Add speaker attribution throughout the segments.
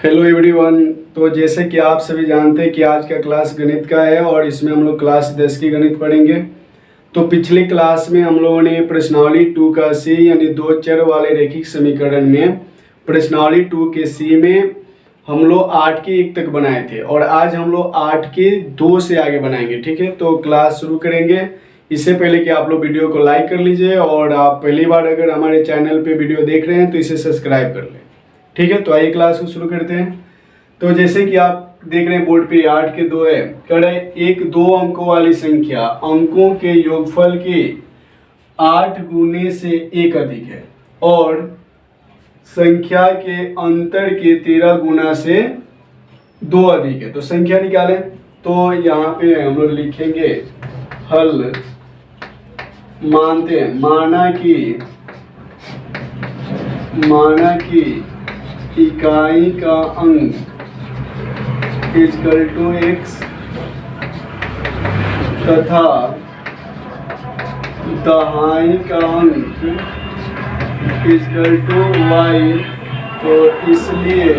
Speaker 1: Hello everyone. तो जैसे कि आप सभी जानते हैं कि आज का क्लास गणित का है और इसमें हम लोग क्लास 10 की गणित पढ़ेंगे। तो पिछली क्लास में हम लोगों ने प्रश्नावली 2 का सी यानी दो चर वाले रैखिक समीकरण में प्रश्नावली 2 के सी में हम लोग 8 के 1 तक बनाए थे और आज हम लोग 8 के 2 से आगे बनाएंगे। ठीक है, तो क्लास शुरू करेंगे। इससे पहले कि आप लोग वीडियो को लाइक कर लीजिए और आप पहली बार अगर हमारे चैनल पे वीडियो देख रहे हैं तो इसे सब्सक्राइब कर लें। ठीक है, तो आइए क्लास को शुरू करते हैं। तो जैसे कि आप देख रहे हैं बोर्ड पे 8 के 2 है। कह रहे एक 2 अंकों वाली संख्या अंकों के योगफल के 8 गुने से 1 अधिक है और संख्या के अंतर के 13 गुना से 2 अधिक है। तो संख्या निकालें। तो यहाँ पे हम लोग लिखेंगे हल। मानते हैं माना कि इकाई का अंक इक्वल टू x तथा दहाई का अंक इक्वल टू y, तो इसलिए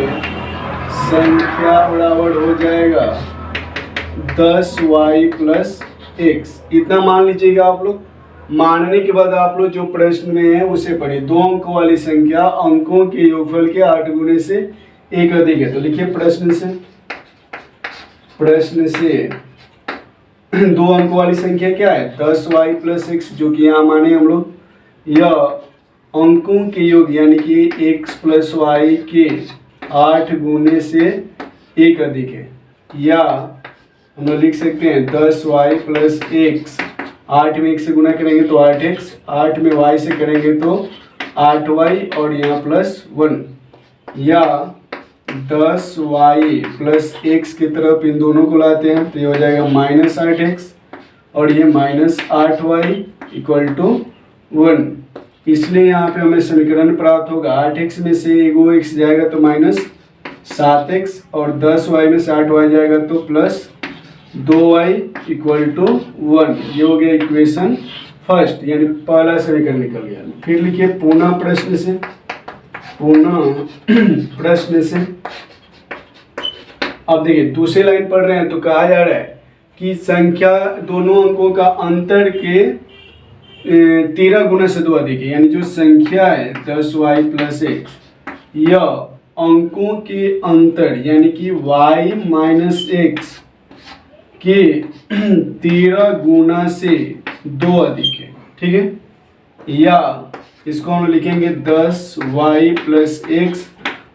Speaker 1: संख्या बराबर हो जाएगा 10y प्लस x। इतना मान लीजिएगा आप लोग। मानने के बाद आप लोग जो प्रश्न में है उसे पढ़िए। 2 अंकों वाली संख्या अंकों के योगफल के 8 गुने से 1 अधिक है। तो लिखिए प्रश्न से 2 अंकों वाली संख्या क्या है 10y प्लस x, जो कि यहाँ माने हम लोग यह अंकों के योग यानी कि x प्लस y के 8 गुने से 1 अधिक है। या हम लोग लिख सकते हैं 10y प्लस x। 8 में 1 से गुना करेंगे तो 8x, 8 में y से करेंगे तो 8y और यहाँ प्लस 1। या 10y प्लस x की तरफ इन दोनों को लाते हैं तो ये हो जाएगा माइनस 8x और ये माइनस 8y इक्वल टू 1। इसलिए यहाँ पे हमें समीकरण प्राप्त होगा 8x में से एगो x जाएगा तो माइनस 7x और 10y में से 8y जाएगा तो प्लस 2y इक्वल टू 1। ये हो गया इक्वेशन फर्स्ट, यानी पहला समीकरण निकल गया। फिर लिखिए पुनः प्रश्न से। अब देखिए दूसरी लाइन पढ़ रहे हैं तो कहा जा रहा है कि संख्या दोनों अंकों का अंतर के 13 गुना से 2 अधिक है। यानी जो संख्या है 10y प्लस x, यह अंकों के अंतर यानी कि y माइनस x के 13 गुना से 2 अधिक है। ठीक है, या इसको हम लिखेंगे 10y प्लस x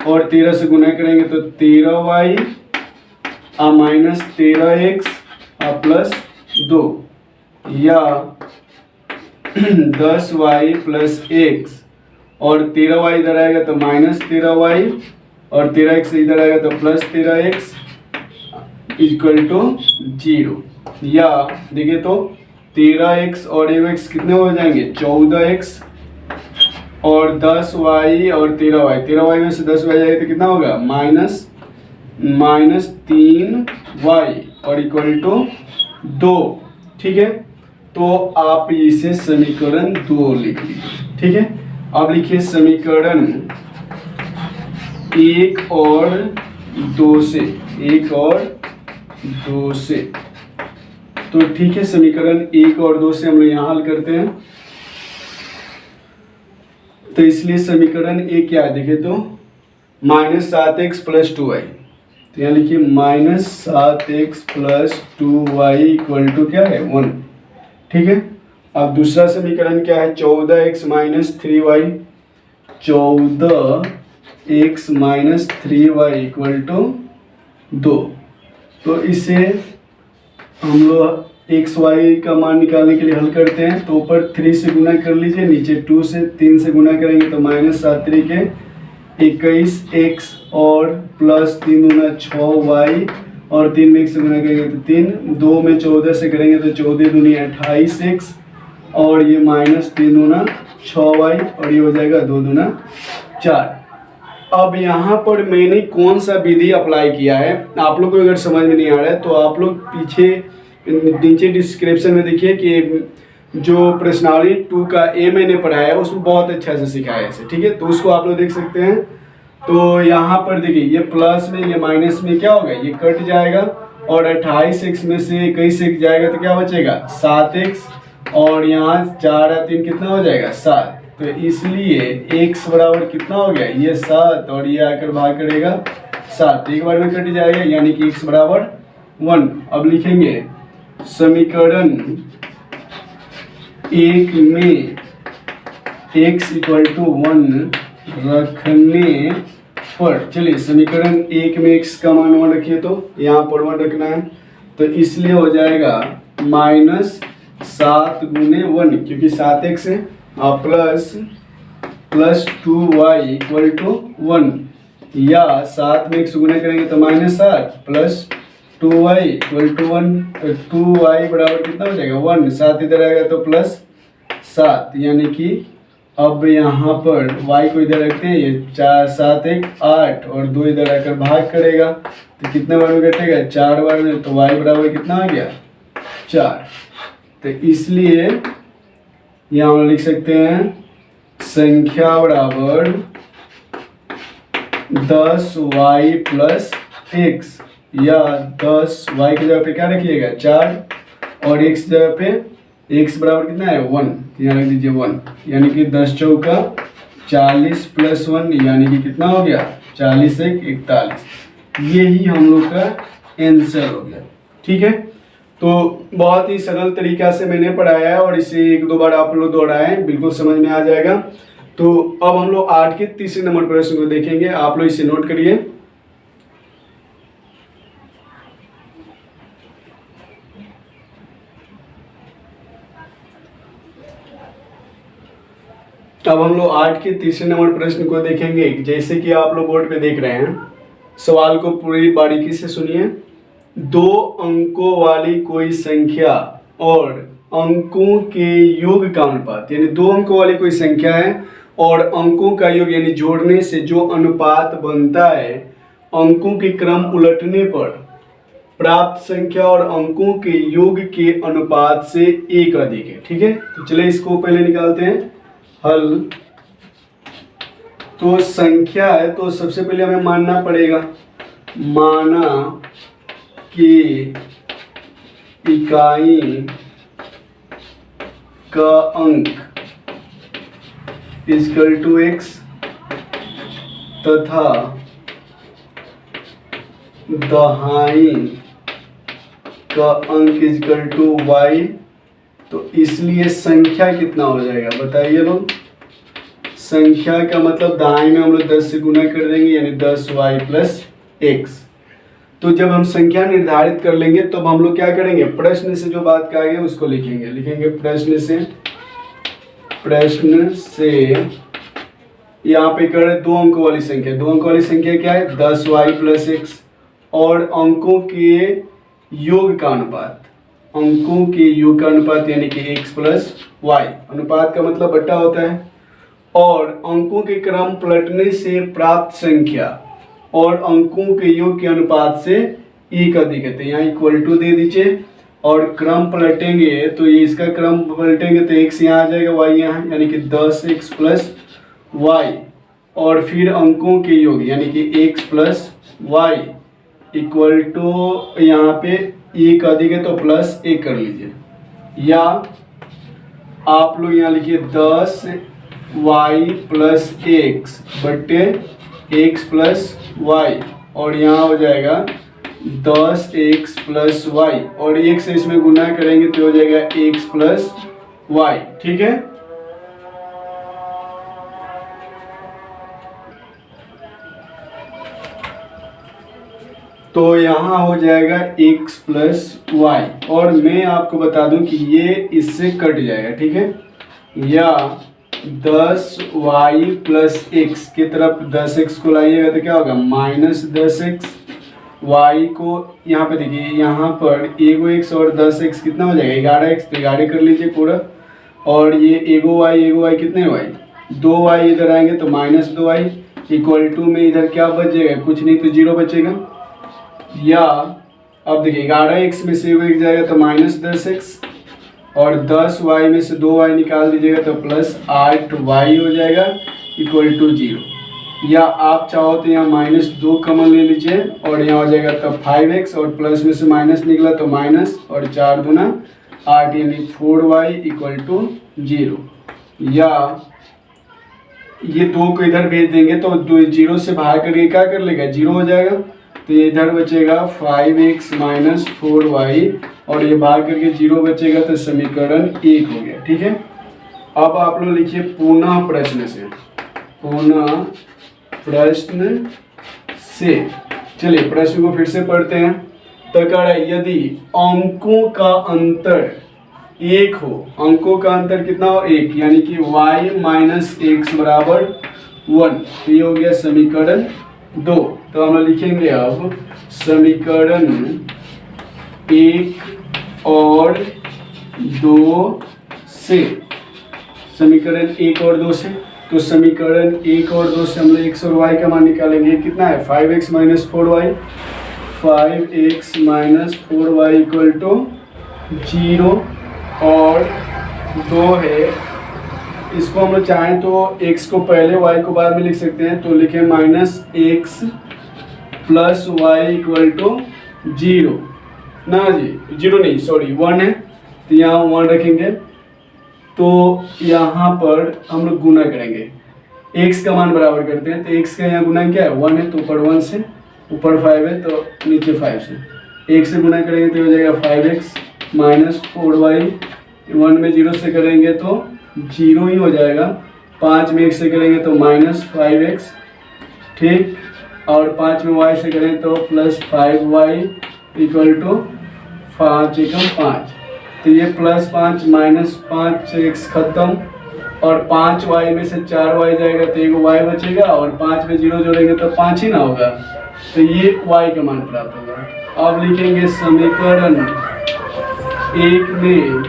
Speaker 1: और 13 से गुना करेंगे तो 13y माइनस 13x प्लस 2। या 10y प्लस x और 13y इधर आएगा तो माइनस 13y और 13x इधर आएगा तो प्लस 13x इक्वल टू 0। या देखिए तो 13x और 1x कितने हो जाएंगे 14x और 10y और 13y में से 10y जाएगा तो कितना होगा माइनस 3y और इक्वल टू 2। ठीक है, तो आप इसे समीकरण 2 लिख लीजिए। ठीक है, अब लिखिए समीकरण 1 और 2 से। तो ठीक है, समीकरण 1 और 2 से हम लोग यहाँ हल करते हैं। तो इसलिए समीकरण 1 क्या है देखिए तो माइनस 7x प्लस 2y। तो यहाँ लिखिए minus 7x plus 2y equal to क्या है 1। ठीक है, अब दूसरा समीकरण क्या है 14x minus 3y। 14x minus 3y equal to 2। तो इसे हम लोग एक्स वाई का मान निकालने के लिए हल करते हैं। तो ऊपर 3 से गुना कर लीजिए, नीचे 2 से 3 से गुना करेंगे तो माइनस 7 के 21x और प्लस 3 दूना 6y और 3 में 1 से गुना करेंगे तो 3। 2 में 14 से करेंगे तो 14 दूनी 28x और ये माइनस 3 दूना 6y और ये हो जाएगा 2 दूना 4। अब यहाँ पर मैंने कौन सा विधि अप्लाई किया है, आप लोग को अगर समझ में नहीं आ रहा है तो आप लोग पीछे नीचे डिस्क्रिप्शन में देखिए कि जो प्रश्नावली 2 का ए मैंने पढ़ाया है उसमें बहुत अच्छा से सिखाया है इसे, ठीक है। तो उसको आप लोग देख सकते हैं। तो यहाँ पर देखिए ये प्लस में ये माइनस में क्या होगा, ये कट जाएगा और 28x में से 21x जाएगा तो क्या बचेगा 7x और यहाँ 4 और 3 कितना हो जाएगा 7। तो इसलिए x बराबर कितना हो गया ये 7 और ये आकर भाग करेगा 7, एक बार में कट जाएगा यानी कि x बराबर 1। अब लिखेंगे समीकरण 1 में x इक्वल टू 1 रखने पर, चलिए समीकरण 1 में x का मान 1 रखिए तो यहाँ पर 1 रखना है, तो इसलिए हो जाएगा -7 गुने 1 क्योंकि 7x है प्लस 2y इक्वल टू 1, या 7 में x गुना करेंगे तो -7 प्लस 2y इक्वल टू 1, तो 2y बराबर कितना हो जाएगा 1, 7 इधर आएगा तो +7, यानी कि अब यहाँ पर y को इधर रखते हैं, ये 4 7 1 8 और 2 इधर आकर भाग करेगा तो कितने बार में कटेगा 4 बार में, तो y बराबर कितना आ गया 4। तो इसलिए यहाँ हम लिख सकते हैं संख्या बराबर 10y प्लस x, या 10y की जगह पे क्या रखिएगा 4 और x जगह पे x बराबर कितना है 1, यहाँ रख दीजिए 1, यानी कि 10 चौका 40 प्लस 1 यानी कि कितना हो गया 40 1 41। यही हम लोग का आंसर हो गया, ठीक है। तो बहुत ही सरल तरीका से मैंने पढ़ाया है और इसे 1-2 बार आप लोग दोहराएं, बिल्कुल समझ में आ जाएगा। तो अब हम लोग 8 के तीसरे नंबर प्रश्न को देखेंगे, आप लोग इसे नोट करिए। अब हम लोग 8 के तीसरे नंबर प्रश्न को देखेंगे। जैसे कि आप लोग बोर्ड पे देख रहे हैं, सवाल को पूरी बारीकी से सुनिए। 2 अंकों वाली कोई संख्या और अंकों के योग का अनुपात, यानी 2 अंकों वाली कोई संख्या है और अंकों का योग यानी जोड़ने से जो अनुपात बनता है, अंकों के क्रम उलटने पर प्राप्त संख्या और अंकों के योग के अनुपात से 1 अधिक है, ठीक है। तो चलिए इसको पहले निकालते हैं हल। तो संख्या है तो सबसे पहले हमें मानना पड़ेगा, माना कि इकाई का अंक इक्वल टू x तथा दहाई का अंक इक्वल टू y। तो इसलिए संख्या कितना हो जाएगा बताइए लोग। संख्या का मतलब दाएं में हम लोग 10 से गुना कर देंगे यानी 10y प्लस x। तो जब हम संख्या निर्धारित कर लेंगे तब हम लोग क्या करेंगे, प्रश्न से जो बात कहा गया उसको लिखेंगे प्रश्न से यहाँ पे कर 2 अंकों वाली संख्या। 2 अंकों वाली संख्या क्या है 10y प्लस x और अंकों के योग का अनुपात, अंकों के योग का अनुपात यानी कि x प्लस y, अनुपात का मतलब बट्टा होता है, और अंकों के क्रम पलटने से प्राप्त संख्या और अंकों के योग के अनुपात से 1 अधिक है। तो यहाँ इक्वल टू दे दीजिए और क्रम पलटेंगे तो ये इसका क्रम पलटेंगे तो x यहाँ आ जाएगा y यहाँ, यानी कि 10x प्लस y और फिर अंकों के योग यानी कि x plus y equal to यहाँ पे 1 अधिक है तो प्लस 1 कर लीजिए, या आप लोग यहाँ लिखिए 10y प्लस x बट्टे x प्लस y और यहाँ हो जाएगा 10x प्लस y और 1 से इसमें गुना करेंगे तो हो जाएगा x प्लस y, ठीक है। तो यहाँ हो जाएगा x प्लस वाई और मैं आपको बता दूं कि ये इससे कट जाएगा, ठीक है, या 10y प्लस x की तरफ 10x को लाइएगा तो क्या होगा -10x, y को यहाँ पे देखिए यहाँ पर एगो x और 10x कितना हो जाएगा 11x, तो 11 कर लीजिए पूरा, और ये एगो y कितने y 2y इधर आएंगे तो -2y इक्वल टू में इधर क्या बच जाएगा कुछ नहीं तो 0 बचेगा, या अब देखिए 11x में से एगो x जाएगा तो -10x और 10y में से 2y निकाल दीजिएगा तो प्लस 8y हो जाएगा इक्वल टू 0। या आप चाहो तो यहाँ -2 कॉमन ले लीजिए और यहाँ हो जाएगा तब 5x और प्लस में से माइनस निकला तो माइनस और 4 दूना 8 यानी 4y इक्वल टू 0। या ये 2 को इधर भेज देंगे तो 0 से भाग करके क्या कर लेगा 0 हो जाएगा, तो ये इधर बचेगा 5x माइनस 4y और ये भाग करके 0 बचेगा तो समीकरण 1 हो गया। ठीक है, अब आप लोग लिखिए पुनः प्रश्न से, पुनः प्रश्न से। चलिए प्रश्न को फिर से पढ़ते हैं। तो कह रहा है यदि अंकों का अंतर 1 हो, अंकों का अंतर कितना हो 1, यानी कि y माइनस एक्स बराबर 1, तो ये हो गया समीकरण 2। तो हम लिखेंगे अब समीकरण 1 और 2 से, समीकरण 1 और 2 से। तो समीकरण 1 और 2 से हम लोग x और y का मान निकालेंगे। कितना है 5x minus 4y, 5x minus 4y equal to 0 और 2 है। इसको हम लोग चाहें तो x को पहले y को बाद में लिख सकते हैं, तो लिखें minus x plus y equal to 0 ना जी, 0 नहीं सॉरी 1 है, तो यहाँ 1 रखेंगे। तो यहाँ पर हम लोग गुना करेंगे, x का मान बराबर करते हैं, तो x का यहाँ गुना क्या है 1 है, तो ऊपर 1 से, ऊपर 5 है तो नीचे 5 से, 1 से गुना करेंगे तो हो जाएगा 5x माइनस 4y, 1 में 0 से करेंगे तो 0 ही हो जाएगा, 5 में 1 से करेंगे तो माइनस 5x, ठीक, और 5 में y से करें तो प्लस 5y इक्वल टू 5 एकम 5, तो ये प्लस 5 माइनस 5x खत्म, और 5y में से 4y जाएगा तो एक y बचेगा, और 5 में 0 जोड़ेंगे तो 5 ही ना होगा, तो ये y का मान प्राप्त होगा। अब लिखेंगे समीकरण 1 में,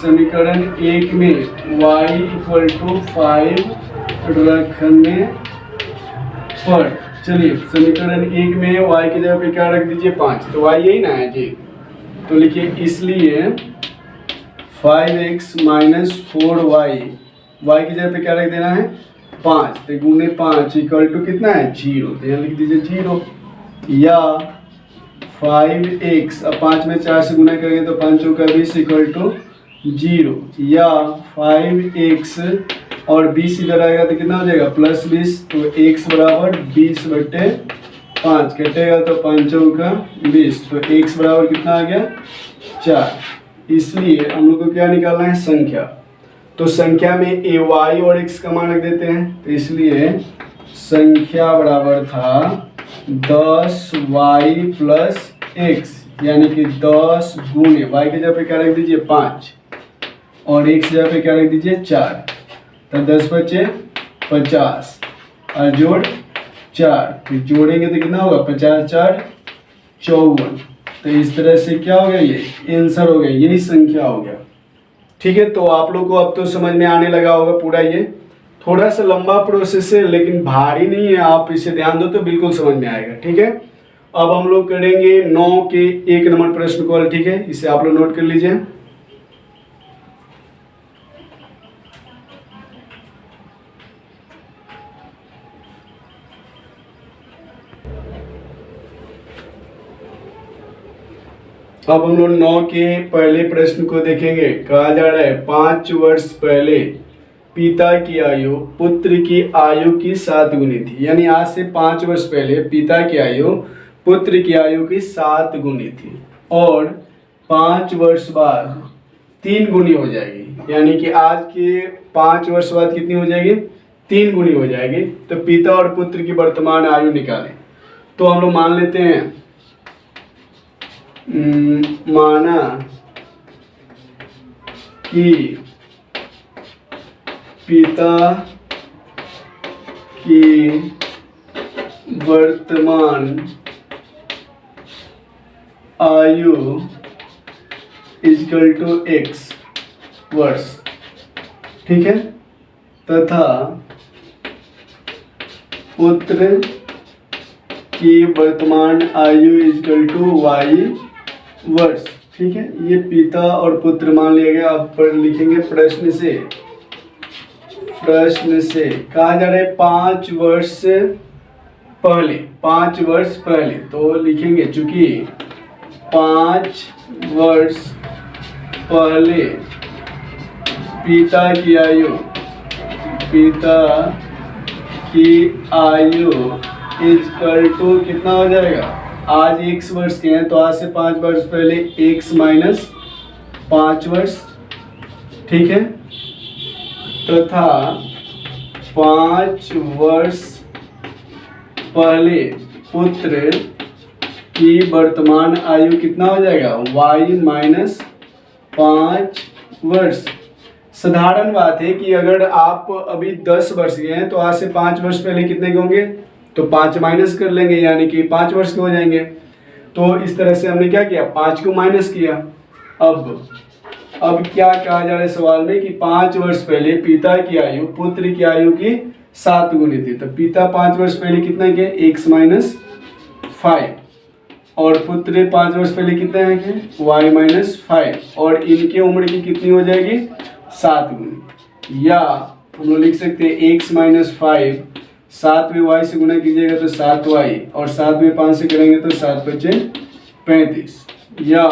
Speaker 1: समीकरण 1 में y इक्वल टू 5 रखने पर, चलिए समीकरण 1 में y की जगह पे क्या रख दीजिए 5, तो y यही ना है जी, तो लिखिए इसलिए 5x माइनस 4y, y की जगह पे क्या रख देना है 5, तो गुने 5 इक्वल टू कितना है 0, तो यहाँ लिख दीजिए 0। या 5x, अब 5 में 4 से गुना करेंगे तो 5 चौका 20 इक्वल टू 0, या 5x और 20 इधर आएगा तो कितना हो जाएगा प्लस 20, तो x बराबर 20/5 कटेगा तो 5 चौका 20, तो x बराबर कितना आ गया 4। इसलिए हम लोग को क्या निकालना है संख्या, तो संख्या में ay और x का मान रख देते हैं, तो इसलिए संख्या बराबर था 10y प्लस x, यानी कि 10 गुणे y की जगह पे क्या रख दीजिए 5 और x की जगह पे क्या रख दीजिए 4, तो 10 बचे 50 और जोड़ 4, फिर जोड़ेंगे तो कितना होगा 50 4 54, तो इस तरह से क्या हो गया ये आंसर हो गया, यही संख्या हो गया। ठीक है, तो आप लोग को अब तो समझ में आने लगा होगा पूरा, ये थोड़ा सा लंबा प्रोसेस है लेकिन भारी नहीं है, आप इसे ध्यान दो तो बिल्कुल समझ में आएगा। ठीक है, अब हम लोग करेंगे 9 के 1 नंबर प्रश्न को हल। ठीक है, इसे आप लोग नोट कर लीजिए। अब हम लोग 9 के पहले प्रश्न को देखेंगे। कहा जा रहा है 5 वर्ष पहले पिता की आयु पुत्र की आयु की 7 गुनी थी, यानी आज से 5 वर्ष पहले पिता की आयु पुत्र की आयु की 7 गुनी थी, और 5 वर्ष बाद 3 गुनी हो जाएगी, यानी कि आज के 5 वर्ष बाद कितनी हो जाएगी 3 गुनी हो जाएगी। तो पिता और पुत्र की वर्तमान आयु निकालें। तो हम लोग मान लेते हैं, माना कि पिता की वर्तमान आयु इक्वल टू x वर्ष, ठीक है, तथा पुत्र की वर्तमान आयु इक्वल टू y वर्ष, ठीक है, ये पिता और पुत्र मान लिया गया। अब पर लिखेंगे प्रश्न से कहा जा रहा है 5 वर्ष पहले, 5 वर्ष पहले, तो लिखेंगे चूंकि 5 वर्ष पहले पिता की आयु इक्वल टू कितना हो जाएगा, आज x वर्ष के हैं तो आज से 5 वर्ष पहले x माइनस 5 वर्ष, ठीक है, तथा 5 वर्ष पहले पुत्र की वर्तमान आयु कितना हो जाएगा, y माइनस 5 वर्ष। साधारण बात है कि अगर आप अभी 10 वर्ष के हैं तो आज से 5 वर्ष पहले कितने के होंगे, तो 5 माइनस कर लेंगे, यानी कि 5 वर्ष के हो जाएंगे। तो इस तरह से हमने क्या किया, 5 को माइनस किया। अब क्या कहा जा रहा है सवाल में कि 5 वर्ष पहले पिता की आयु पुत्र की आयु की 7 गुनी थी। तो पिता 5 वर्ष पहले कितने के, x माइनस 5, और पुत्र 5 वर्ष पहले कितने हैं के, y माइनस 5, और इनकी उम्र की कितनी हो जाएगी, 7 गुनी। या हम लोग लिख सकते हैं x माइनस 5, 7 में y से गुना कीजिएगा तो 7y, और 7 में 5 से करेंगे तो 7 बचे 35, या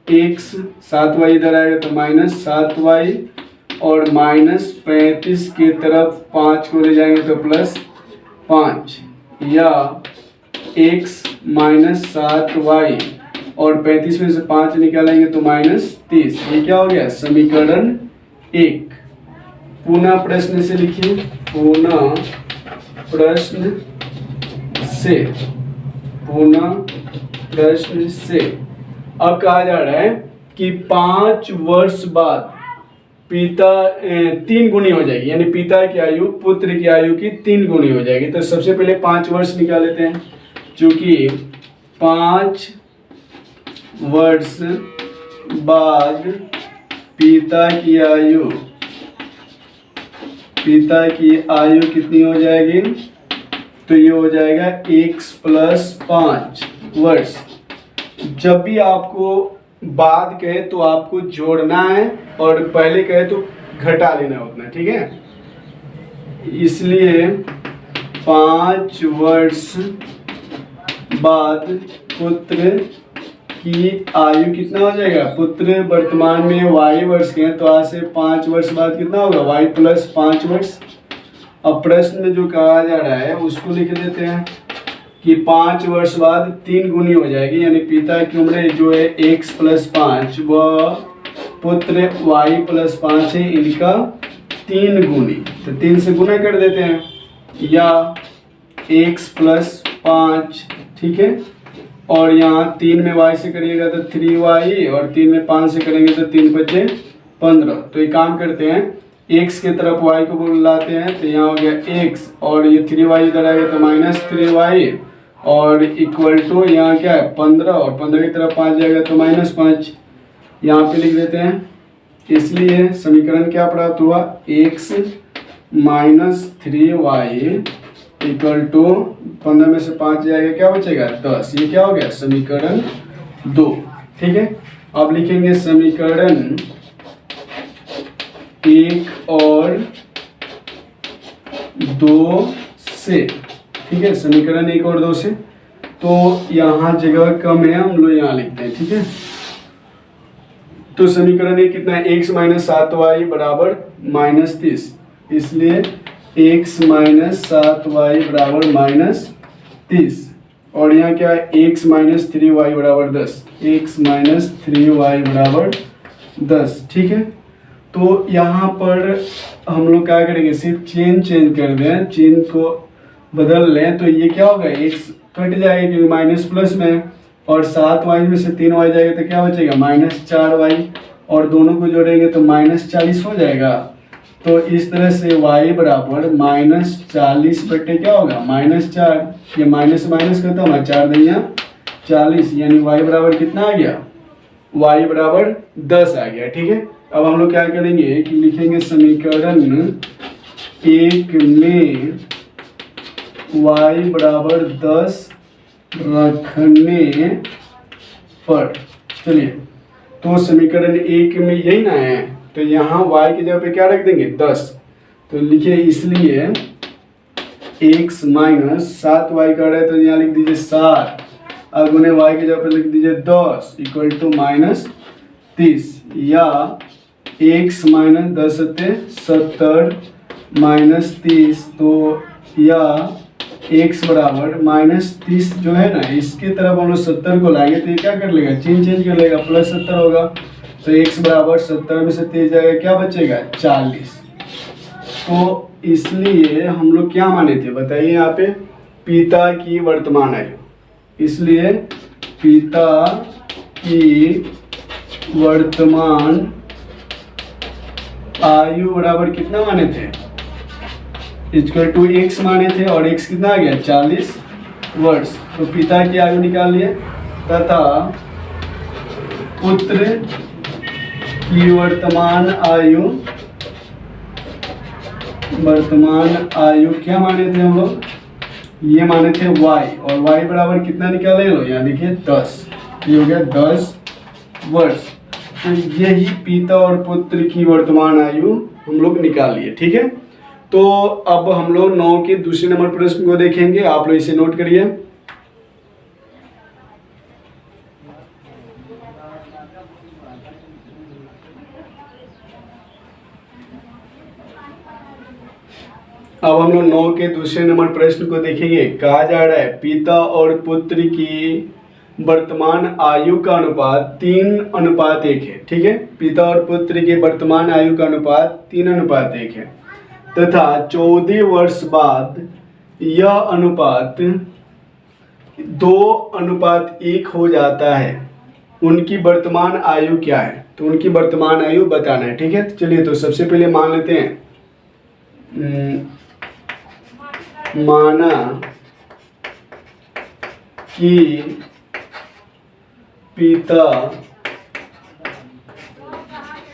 Speaker 1: x 7y इधर आएगा तो माइनस 7y, और माइनस 35 की तरफ 5 को ले जाएंगे तो प्लस 5, या x माइनस 7y, और 35 में से 5 निकालेंगे तो माइनस 30। ये क्या हो गया, समीकरण 1। पुनः प्रश्न से लिखिए, पुनः प्रश्न से अब कहा जा रहा है कि 5 वर्ष बाद पिता 3 गुनी हो जाएगी, यानी पिता की आयु पुत्र की आयु की 3 गुनी हो जाएगी। तो सबसे पहले 5 वर्ष निकाल लेते हैं, क्योंकि 5 वर्ष बाद पिता की आयु कितनी हो जाएगी, तो ये हो जाएगा x प्लस 5 वर्ष। जब भी आपको बाद कहे तो आपको जोड़ना है, और पहले कहे तो घटा लेना उतना, ठीक है। इसलिए 5 वर्ष बाद पुत्र की आयु कितना हो जाएगा, पुत्र वर्तमान में y वर्ष के हैं तो आज से 5 वर्ष बाद कितना होगा, y प्लस 5 वर्ष। अब प्रश्न में जो कहा जा रहा है उसको लिख देते हैं कि 5 वर्ष बाद 3 गुनी हो जाएगी, यानी पिता की उम्र जो है x प्लस 5 व पुत्र y प्लस 5 है, इनका 3 गुनी, तो 3 से गुना कर देते हैं, या x प्लस 5, ठीक है, और यहाँ 3 में y से करिएगा तो 3y, और 3 में 5 से करेंगे तो 3 बचे 15। तो ये काम करते हैं, x के तरफ y को बुलाते हैं, तो यहाँ हो गया x, और ये 3y इधर आएगा तो माइनस 3y, और इक्वल टू यहाँ क्या है 15, और 15 की तरफ 5 जाएगा तो माइनस 5, यहाँ पे लिख देते हैं। इसलिए समीकरण क्या प्राप्त हुआ, x minus 3y equal to 15 में से 5 जाएगा, क्या बचेगा 10। ये क्या हो गया, समीकरण 2, ठीक है। अब लिखेंगे समीकरण 1 और 2 से, ठीक है, समीकरण 1 और 2 से। तो यहाँ जगह कम है, हम लोग यहाँ लिखते हैं, ठीक है। तो समीकरण 1 कितना है, x माइनस 7y बराबर माइनस 30, इसलिए x माइनस 7y बराबर माइनस 30, और यहाँ क्या है, x माइनस 3y बराबर 10, x माइनस 3y बराबर 10, ठीक है। तो यहाँ पर हम लोग क्या करेंगे, सिर्फ चेंज कर दें, चिन्ह को बदल लें, तो ये क्या होगा, x कट जाएगा क्योंकि माइनस प्लस में, और 7y में से 3y जाएगा तो क्या बचेगा, माइनस 4y, और दोनों को जोड़ेंगे तो माइनस 40 हो जाएगा। तो इस तरह से y बराबर माइनस 40 बटे क्या होगा, माइनस 4, ये माइनस माइनस करता हूँ मैं, 4 दूनी 40, यानी y बराबर कितना आ गया, y बराबर 10 आ गया, ठीक है। अब हम लोग क्या करेंगे कि लिखेंगे समीकरण 1 में y बराबर 10 रखने पर, चलिए तो समीकरण 1 में यही ना है, तो यहाँ y की जगह पे क्या रख देंगे 10। तो लिखिए इसलिए x माइनस 7y का है तो यहाँ लिख दीजिए 7, अब उन्हें y की जगह पे लिख दीजिए 10 इक्वल टू माइनस 30, या x माइनस 10 70 माइनस 30, तो या x बराबर माइनस 30 जो है ना, इसकी तरफ हम लोग 70 को लाएंगे तो ये क्या कर लेगा, चेंज कर लेगा, प्लस 70 होगा। तो x बराबर 70 में से 30 जाएगा, क्या बचेगा 40। तो इसलिए हम लोग क्या माने थे बताइए यहाँ पे, पिता की वर्तमान आयु, इसलिए पिता की वर्तमान आयु बराबर कितना माने थे, इक्वल टू x माने थे, और x कितना आ गया 40 वर्ष। तो पिता की आयु निकाल लिए तथा पुत्र की वर्तमान आयु क्या माने थे हम लोग, ये माने थे y, और y बराबर कितना निकाले लो, यहाँ देखिए 10, ये हो गया 10 वर्ष। तो यही पिता और पुत्र की वर्तमान आयु हम लोग निकाल लिए। ठीक है, तो अब हम लोग 9 के दूसरे नंबर प्रश्न को देखेंगे, आप लोग इसे नोट करिए। अब हम लोग 9 के दूसरे नंबर प्रश्न को देखेंगे। कहा जा रहा है पिता और पुत्र की वर्तमान आयु का अनुपात 3:1 है। ठीक है, पिता और पुत्र की वर्तमान आयु का अनुपात 3:1 है तथा 14 वर्ष बाद यह अनुपात 2:1 हो जाता है। उनकी वर्तमान आयु क्या है, तो उनकी वर्तमान आयु बताना है। ठीक है, तो चलिए तो सबसे पहले मान लेते हैं, माना कि पिता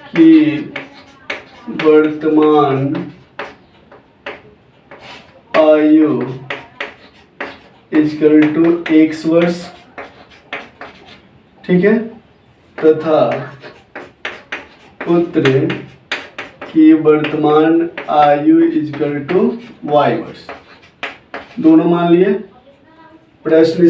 Speaker 1: की वर्तमान आयु इक्वल टू x वर्ष। ठीक है, तथा पुत्र की वर्तमान आयु इक्वल टू y वर्ष, दोनों मान लिए। प्रश्न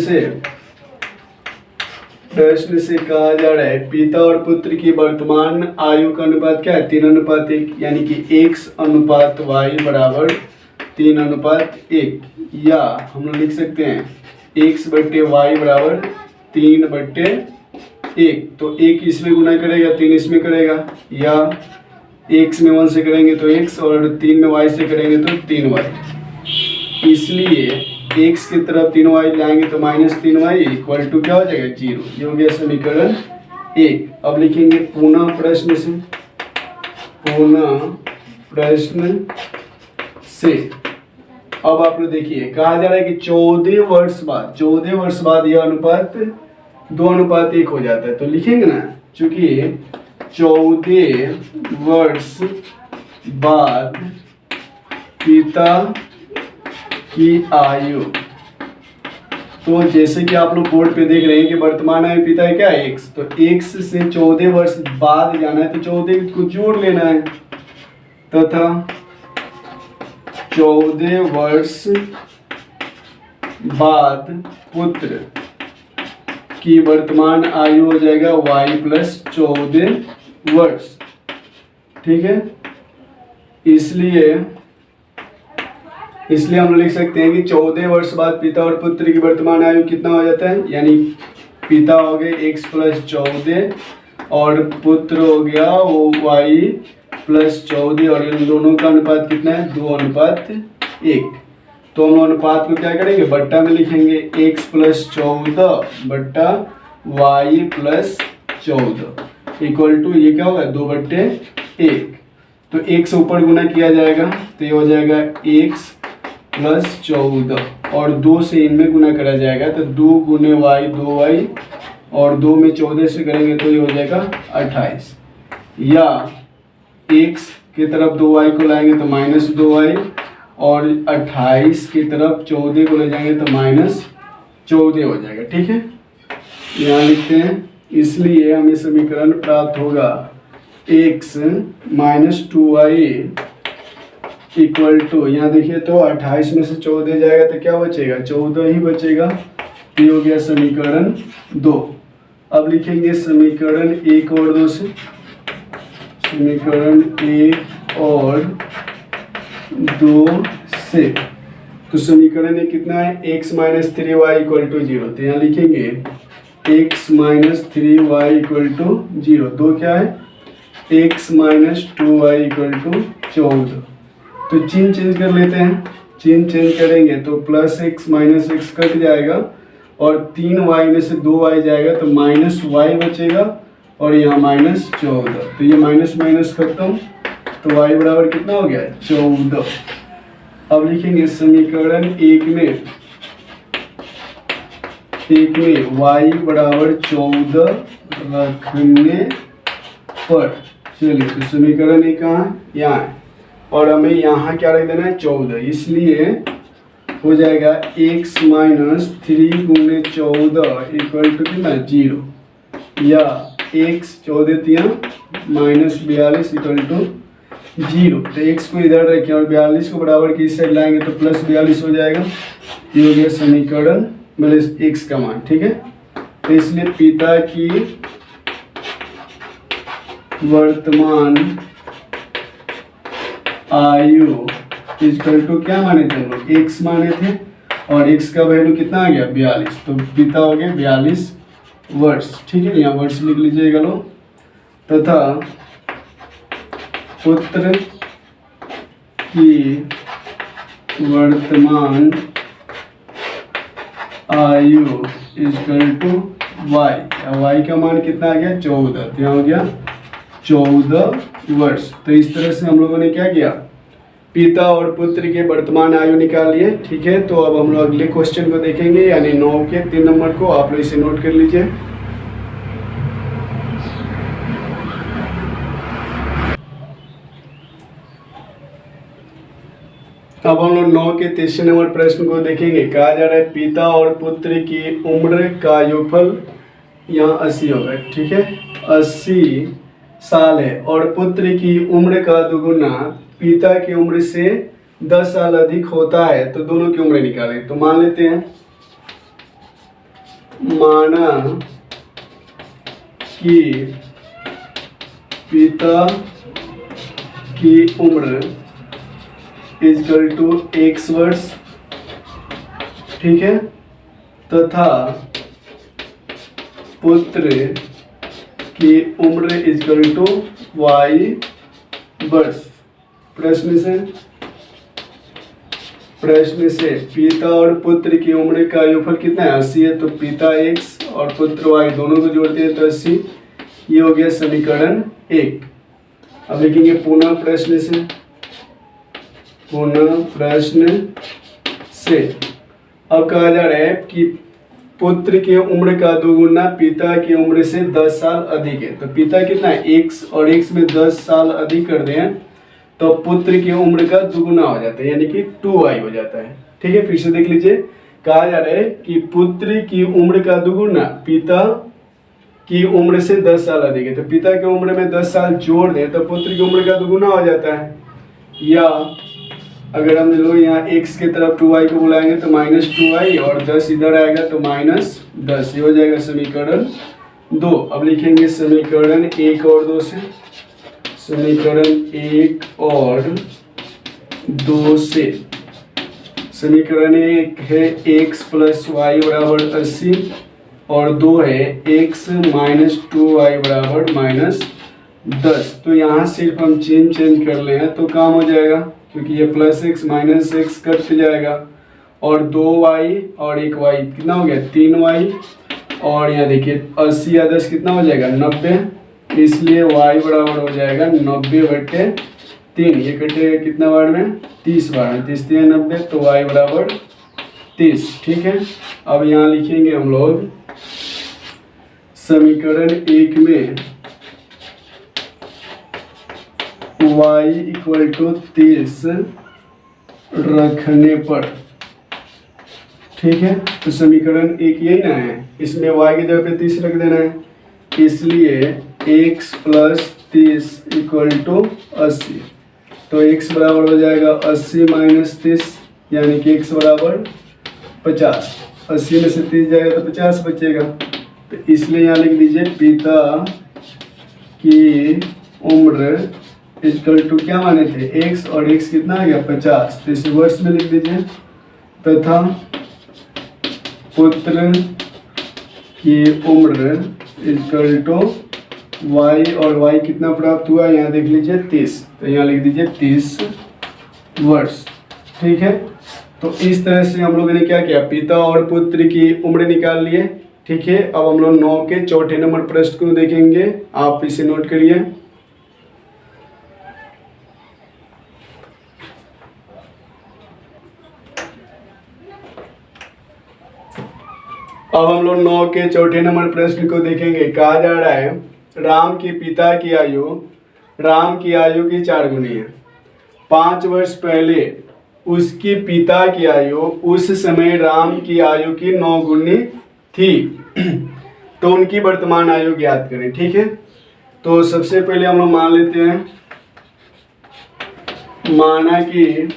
Speaker 1: से कहा जा रहा है पिता और पुत्र की वर्तमान आयु का अनुपात क्या है 3:1, यानी कि x अनुपात y बराबर 3:1, या हम लोग लिख सकते हैं x/y बराबर 3/1। तो 1 इसमें गुना करेगा 3 इसमें करेगा, या x में 1 से करेंगे तो x और 3 में y से करेंगे तो 3y। इसलिए x की तरफ 3y लाएंगे तो -3y इक्वल टू क्या हो जाएगा 0। ये हो गया समीकरण 1। अब लिखेंगे पुनः प्रश्न से। अब आप लोग देखिए, कहा जा रहा है कि 14 वर्ष बाद यह अनुपात 2:1 हो जाता है। तो लिखेंगे ना, चूंकि 14 वर्ष बाद पिता की आयु, तो जैसे कि आप लोग बोर्ड पे देख रहे हैं कि वर्तमान आयु पिता है क्या x, तो x से 14 वर्ष बाद जाना है तो 14 को जोड़ लेना है, तथा 14 वर्ष बाद पुत्र की वर्तमान आयु हो जाएगा y + 14 वर्ष। ठीक है, इसलिए हम लोग लिख सकते हैं कि 14 वर्ष बाद पिता और पुत्र की वर्तमान आयु कितना हो जाता है, यानी पिता हो गए x + 14 और पुत्र हो गया वो y + 14, और इन दोनों का अनुपात कितना है 2:1। तो हम अनुपात को क्या करेंगे, बट्टा में लिखेंगे x + 14 बट्टा y + 14 इक्वल टू ये क्या होगा 2/1। तो 1 से ऊपर गुना किया जाएगा तो ये हो जाएगा x + 14, और 2 से इनमें गुना करा जाएगा तो 2 × y 2y, और 2 में 14 से करेंगे तो ये हो जाएगा 28, या x की तरफ 2y को लाएंगे तो -2y, और 28 की तरफ 14 को ले जाएंगे तो -14 हो जाएगा। ठीक है, यहाँ लिखते हैं इसलिए हमें समीकरण प्राप्त होगा x minus 2y equal to, यहाँ देखिए तो 28 में से 14 जाएगा तो क्या बचेगा, 14 ही बचेगा। ये हो गया समीकरण 2। अब लिखेंगे समीकरण 1 और 2 से, समीकरण 1 और 2 से। तो समीकरण में कितना है, x minus 3y equal to 0। तो यहाँ लिखेंगे x minus 3y equal to 0। 2 क्या है, x minus 2y equal to 14। तो चिन्ह चेंज कर लेते हैं, चिन्ह चेंज करेंगे तो plus x minus x cut जाएगा और 3y में से 2y जाएगा तो माइनस y बचेगा और यहाँ माइनस 14। तो ये माइनस माइनस खत्म, तो y बराबर कितना हो गया, 14। अब लिखेंगे समीकरण 1 में y बराबर 14 रखने पर, चलिए तो समीकरण 1 कहाँ है, यहाँ है और हमें यहाँ क्या रख देना है, 14। इसलिए हो जाएगा x माइनस 3 गुणे 14 इक्वल टू कितना, 0, या x 14 माइनस 42 इक्वल टू 0। तो x को इधर रखें और 42 को बराबर की इस साइड लाएंगे तो प्लस 42 हो जाएगा। ये हो गया समीकरण मतलब x का मान, ठीक है। तो इसलिए पिता की वर्तमान आयु इक्वल टू क्या माने थे हम लोग, x माने थे और x का वैल्यू कितना आ गया, 42। तो पिता हो गया 42 वर्ष, ठीक है। यहाँ वर्ष लिख लीजिएगा लो। तथा पुत्र की वर्तमान आयु इक्वल टू y, y का मान कितना आ गया, 14। तो यहाँ हो गया 14 वर्ष। तो इस तरह से हम लोगों ने क्या किया, पिता और पुत्र के वर्तमान आयु निकाल लिए, ठीक है। तो अब हम लोग अगले क्वेश्चन को देखेंगे, यानी 9 के 3 नंबर को। आप लोग इसे नोट कर लीजिए। अब हम लोग 9 के 3 नंबर प्रश्न को देखेंगे। कहा जा रहा है पिता और पुत्र की उम्र का योगफल यहाँ 80 होगा, ठीक है। 80 साल है और पुत्र की उम्र का दुगुना पिता की उम्र से 10 साल अधिक होता है, तो दोनों की उम्र निकालें। तो मान लेते हैं, माना कि पिता की उम्र इक्वल टू x वर्ष, ठीक है, तथा पुत्र की उम्र इक्वल टू y वर्ष। प्रश्न से पिता और पुत्र की उम्र का योगफल कितना है, 80 है। तो पिता x और पुत्र y दोनों को जोड़ते हैं तो 80। ये हो गया समीकरण 1। अब लिखेंगे पुनः प्रश्न से। अब कहा जा रहा है कि पुत्र की उम्र का दोगुना पिता की उम्र से 10 साल अधिक है। तो पिता कितना है, x, और x में 10 साल अधिक कर दें तो पुत्र की उम्र का दुगुना हो जाता है, यानी कि 2y हो जाता है, ठीक है। फिर से देख लीजिए, कहा जा रहा है कि पुत्र की उम्र का दुगुना पिता की उम्र से 10 साल अधिक है। तो पिता की उम्र में 10 साल जोड़ दें तो पुत्र की उम्र का दुगुना हो जाता है। या अगर हम लोग यहाँ x के तरफ 2y को बुलाएंगे तो माइनस 2y और 10 इधर आएगा तो माइनस 10। ये हो जाएगा समीकरण 2। अब लिखेंगे समीकरण 1 और 2 से, समीकरण 1 और 2 से। समीकरण 1 है x प्लस वाई बराबर 80 और 2 है x माइनस 2y बराबर माइनस 10। तो यहाँ सिर्फ हम चेंज कर ले हैं तो काम हो जाएगा, क्योंकि ये plus x minus x cut जाएगा और 2y और 1y कितना हो गया, 3y। और यहाँ देखिए 80 या 10 कितना हो जाएगा, 90। इसलिए y बराबर हो जाएगा 90/3। ये कटेगा कितना बार में, 30 बार में, 30 3 90, तो y बराबर 30, ठीक है। अब यहाँ लिखेंगे हम लोग समीकरण 1 में y इक्वल टू 30 रखने पर, ठीक है। तो समीकरण 1 यही ना है, इसमें y की जगह पे 30 रख देना है। इसलिए x प्लस 30 इक्वल टू 80। तो x बराबर हो जाएगा 80 माइनस 30, यानी कि x बराबर 50। 80 में से 30 जाएगा तो 50 बचेगा। तो इसलिए यहाँ लिख दीजिए पिता की उम्र इक्वल टू क्या माने थे x, और x कितना आ गया 50। तो इसे वर्ष में लिख दीजिए। तथा पुत्र की उम्र इक्वल टू y, और y कितना प्राप्त हुआ यहाँ देख लीजिए 30। तो यहाँ लिख दीजिए 30 वर्ष। ठीक है, तो इस तरह से हम लोगों ने क्या किया, पिता और पुत्र की उम्र निकाल लिए। ठीक है, अब हम लोग 9 के चौथे नंबर प्रश्न को देखेंगे। आप इसे नोट करिए। अब हम लोग 9 के चौथे नंबर प्रश्न को देखेंगे। कहा जा रहा है राम के पिता की आयु राम की आयु की 4 गुनी है। 5 वर्ष पहले उसकी पिता की आयु उस समय राम की आयु की 9 गुनी थी। तो उनकी वर्तमान आयु ज्ञात करें। ठीक है, तो सबसे पहले हम लोग मान लेते हैं, माना कि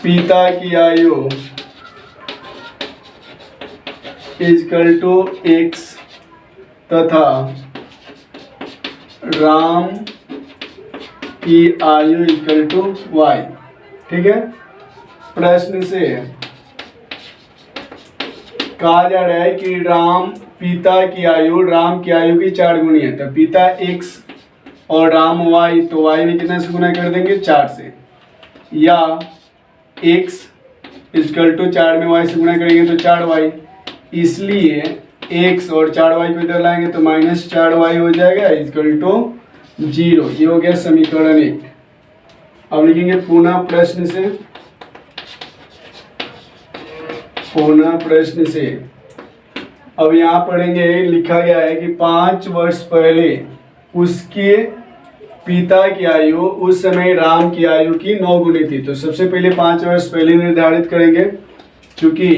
Speaker 1: पिता की आयु इक्वल टू x तथा राम की आयु इक्वल टू y। ठीक है, प्रश्न से कहा जा रहा है कि पिता की आयु की 4 गुनी है। तो पिता x और राम y, तो y में कितना से गुना कर देंगे 4 से, या x इक्वल टू 4 में y से गुना करेंगे तो 4y। इसलिए x और 4y को इधर लाएंगे तो -4y हो जाएगा इक्वल टू 0। ये हो गया समीकरण 1। अब लिखेंगे पुनः प्रश्न से। अब यहाँ पढ़ेंगे, लिखा गया है कि 5 वर्ष पहले उसके पिता की आयु उस समय राम की आयु की 9 गुनी थी। तो सबसे पहले 5 वर्ष पहले निर्धारित करेंगे, क्योंकि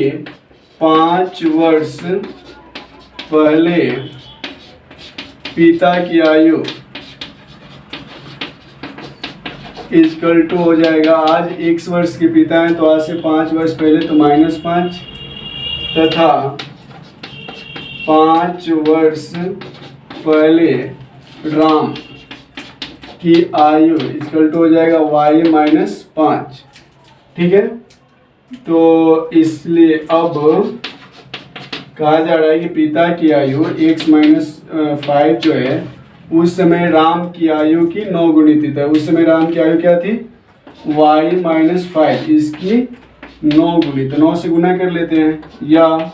Speaker 1: 5 वर्ष पहले पिता की आयु इक्वल टू हो जाएगा, आज x वर्ष के पिता हैं तो आज से 5 वर्ष पहले तो -5, तथा 5 वर्ष पहले राम की आयु इक्वल टू हो जाएगा y -5। ठीक है, तो इसलिए अब कहा जा रहा है कि पिता की आयु x -5 जो है उस समय राम की आयु की 9 गुनी थी। तो उस समय राम की आयु क्या थी y -5, इसकी 9 गुनी। तो 9 से गुना कर लेते हैं, या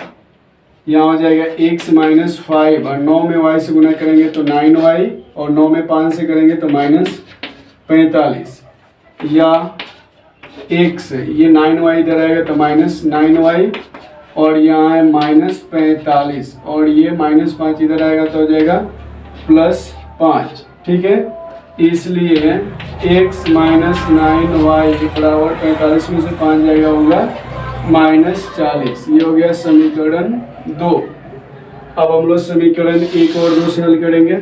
Speaker 1: यहाँ हो जाएगा x -5 और 9 में y से गुना करेंगे तो 9y, और 9 में 5 से करेंगे तो -45, या x ये 9y इधर आएगा तो -9y, और यहाँ है -45, और ये -5 इधर आएगा तो हो जाएगा +5। ठीक है, इसलिए x -9y बराबर 45 में से 5 जाएगा होगा -40। ये हो गया समीकरण 2। अब हम लोग समीकरण 1 और 2 से हल करेंगे।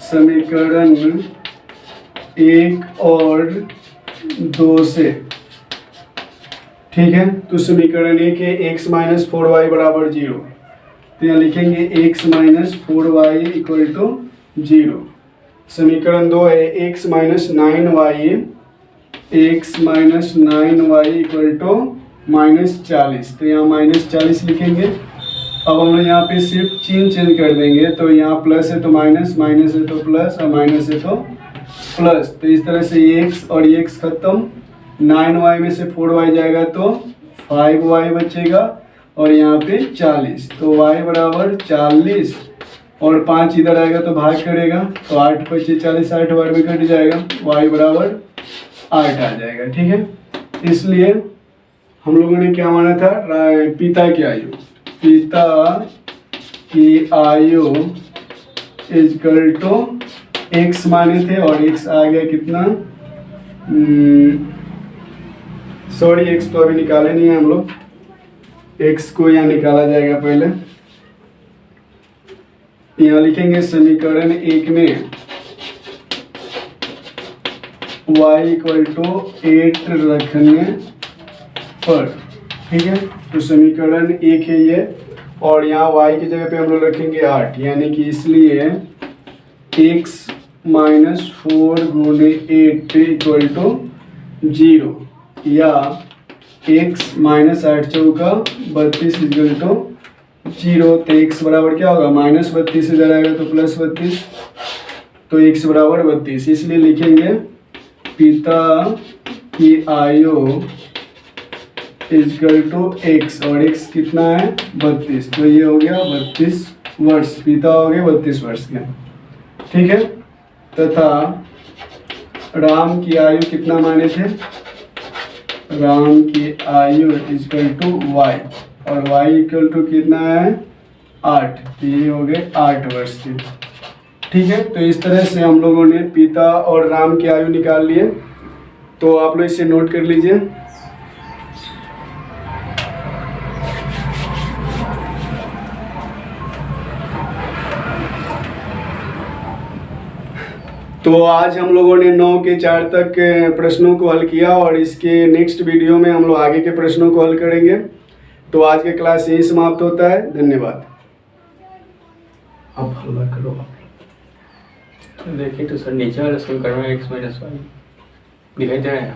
Speaker 1: समीकरण 1 और 2 से, ठीक है, तो समीकरण 1 है x -4y बराबर 0। तो यहाँ लिखेंगे x -4y इक्वल टू 0। समीकरण 2 है x -9y इक्वल टू -40। तो यहाँ -40 लिखेंगे। अब हम लोग यहाँ पे सिर्फ चिन्ह चेंज कर देंगे, तो यहाँ प्लस है तो माइनस, माइनस है तो प्लस, और माइनस है तो प्लस। तो इस तरह से ये x और ये x खत्म, 9y में से 4y जाएगा तो 5y बचेगा, और यहाँ पे 40। तो y बराबर 40, और 5 इधर आएगा तो भाग करेगा, तो 8 × 40, 8 बार में कट जाएगा, y बराबर 8 आ जाएगा। ठीक है, इसलिए हम लोगों ने क्या माना था, पिता की आयु इक्वल टू x माने थे, और x आ गया कितना, सॉरी x तो अभी निकाले नहीं है हम लोग, x को यहाँ निकाला जाएगा। पहले यहाँ लिखेंगे समीकरण 1 में y इक्वल टू 8 रखने पर, ठीक है। तो समीकरण 1 है ये, और यहाँ y की जगह पे हम लोग रखेंगे 8, यानी कि इसलिए x माइनस 4 गुणे 8 इक्वल टू 0, या x माइनस 8 चौका 32 इक्वल टू 0। तो x बराबर क्या होगा, माइनस 32 इधर आएगा तो प्लस 32, तो x बराबर 32। इसलिए लिखेंगे पिता की आयु इक्वल टू x, और x कितना है 32, तो ये हो गया 32 वर्ष, पिता हो गए 32 वर्ष के, ठीक है। तथा राम की आयु कितना माने थे, राम की आयु इक्वल टू y, और y इक्वल टू कितना है 8, तो ये हो गए 8 वर्ष के, ठीक है। तो इस तरह से हम लोगों ने पिता और राम की आयु निकाल लिए। तो आप लोग इसे नोट कर लीजिए। तो आज हम लोगों ने 9 के 4 तक प्रश्नों को हल किया, और इसके नेक्स्ट वीडियो में हम लोग आगे के प्रश्नों को हल करेंगे। तो आज के क्लास यही समाप्त होता है। धन्यवाद। अब हल्ला करो।
Speaker 2: देखिए तो सर नीचे वाला समीकरण में x माइनस वाई दिखाई दे रहा है।